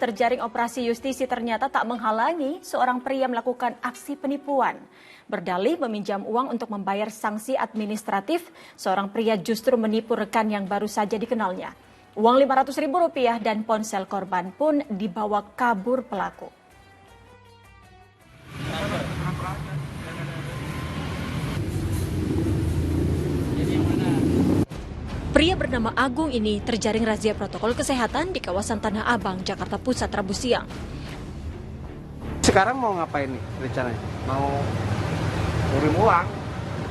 terjaring operasi justisi ternyata tak menghalangi seorang pria melakukan aksi penipuan. Berdalih meminjam uang untuk membayar sanksi administratif, seorang pria justru menipu rekan yang baru saja dikenalnya. Uang Rp500.000 dan ponsel korban pun dibawa kabur pelaku. Pria bernama Agung ini terjaring razia protokol kesehatan di kawasan Tanah Abang, Jakarta Pusat, Rabu siang. Sekarang mau ngapain nih rencananya? Mau kirim uang.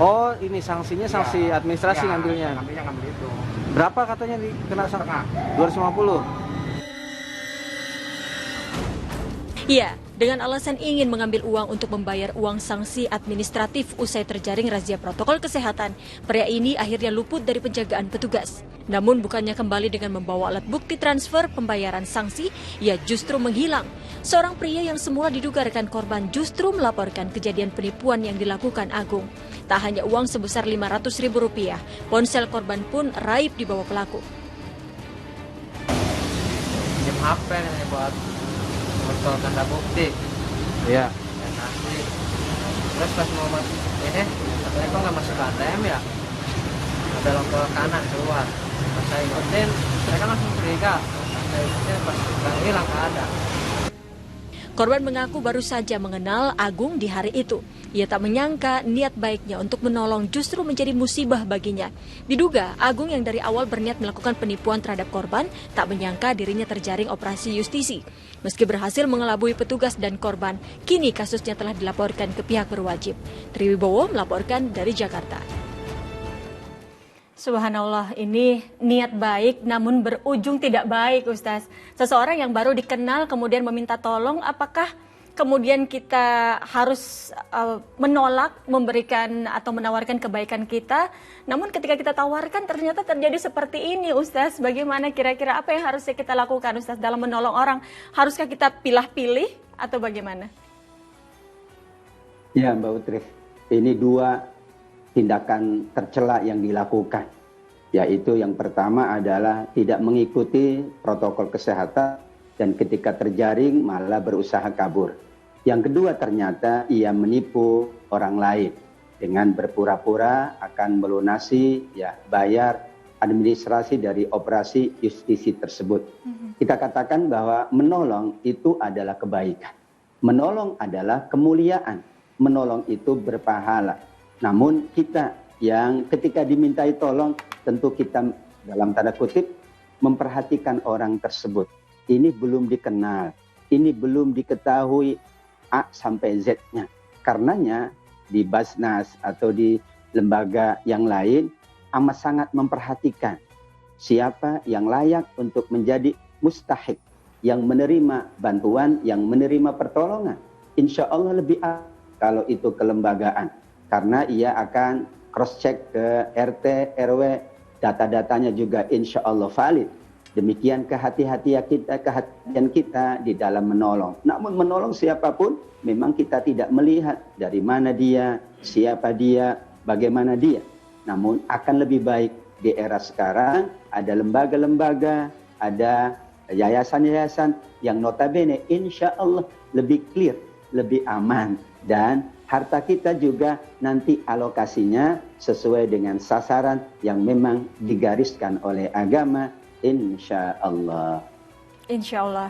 Oh, ini sanksinya sanksi administrasi ya, ngambilnya. Ngambil itu. Berapa katanya dikena sanksi? 250. Iya, dengan alasan ingin mengambil uang untuk membayar uang sanksi administratif usai terjaring razia protokol kesehatan, pria ini akhirnya luput dari penjagaan petugas. Namun bukannya kembali dengan membawa alat bukti transfer pembayaran sanksi, ia justru menghilang. Seorang pria yang semula diduga rekan korban justru melaporkan kejadian penipuan yang dilakukan Agung. Tak hanya uang sebesar Rp500.000, ponsel korban pun raib dibawa pelaku. Pinjam HP nih buat foto tanda bukti. Iya. Ya, nanti. Terus pas mau masuk ini, katanya kok nggak masuk ke ATM ya? Belok ke kanan keluar. Pas saya ikutin, mereka langsung curiga. Pas saya ikutin, pas hilang nggak ada. Korban mengaku baru saja mengenal Agung di hari itu. Ia tak menyangka niat baiknya untuk menolong justru menjadi musibah baginya. Diduga Agung yang dari awal berniat melakukan penipuan terhadap korban, tak menyangka dirinya terjaring operasi justisi. Meski berhasil mengelabui petugas dan korban, kini kasusnya telah dilaporkan ke pihak berwajib. Triwibowo melaporkan dari Jakarta. Subhanallah, ini niat baik namun berujung tidak baik, Ustaz. Seseorang yang baru dikenal kemudian meminta tolong, apakah kemudian kita harus menolak memberikan atau menawarkan kebaikan kita? Namun ketika kita tawarkan ternyata terjadi seperti ini, Ustaz. Bagaimana kira-kira apa yang harusnya kita lakukan, Ustaz, dalam menolong orang? Haruskah kita pilih-pilih atau bagaimana? Ya, Mbak Utri, ini dua tindakan tercela yang dilakukan, yaitu yang pertama adalah tidak mengikuti protokol kesehatan dan ketika terjaring malah berusaha kabur. Yang kedua ternyata ia menipu orang lain dengan berpura-pura akan melunasi bayar administrasi dari operasi justisi tersebut. Kita katakan bahwa menolong itu adalah kebaikan. Menolong adalah kemuliaan. Menolong itu berpahala. Namun kita yang ketika dimintai tolong, tentu kita dalam tanda kutip memperhatikan orang tersebut. Ini belum dikenal, ini belum diketahui A sampai Z-nya. Karenanya di Basnas atau di lembaga yang lain amat sangat memperhatikan siapa yang layak untuk menjadi mustahik, yang menerima bantuan, yang menerima pertolongan. Insya Allah lebih kalau itu kelembagaan. Karena ia akan cross-check ke RT, RW, data-datanya juga insya Allah valid. Demikian kehati-hatian kita di dalam menolong. Namun menolong siapapun, memang kita tidak melihat dari mana dia, siapa dia, bagaimana dia. Namun akan lebih baik di era sekarang, ada lembaga-lembaga, ada yayasan-yayasan yang notabene insya Allah lebih clear, lebih aman. Dan harta kita juga nanti alokasinya sesuai dengan sasaran yang memang digariskan oleh agama, insya Allah. Insya Allah.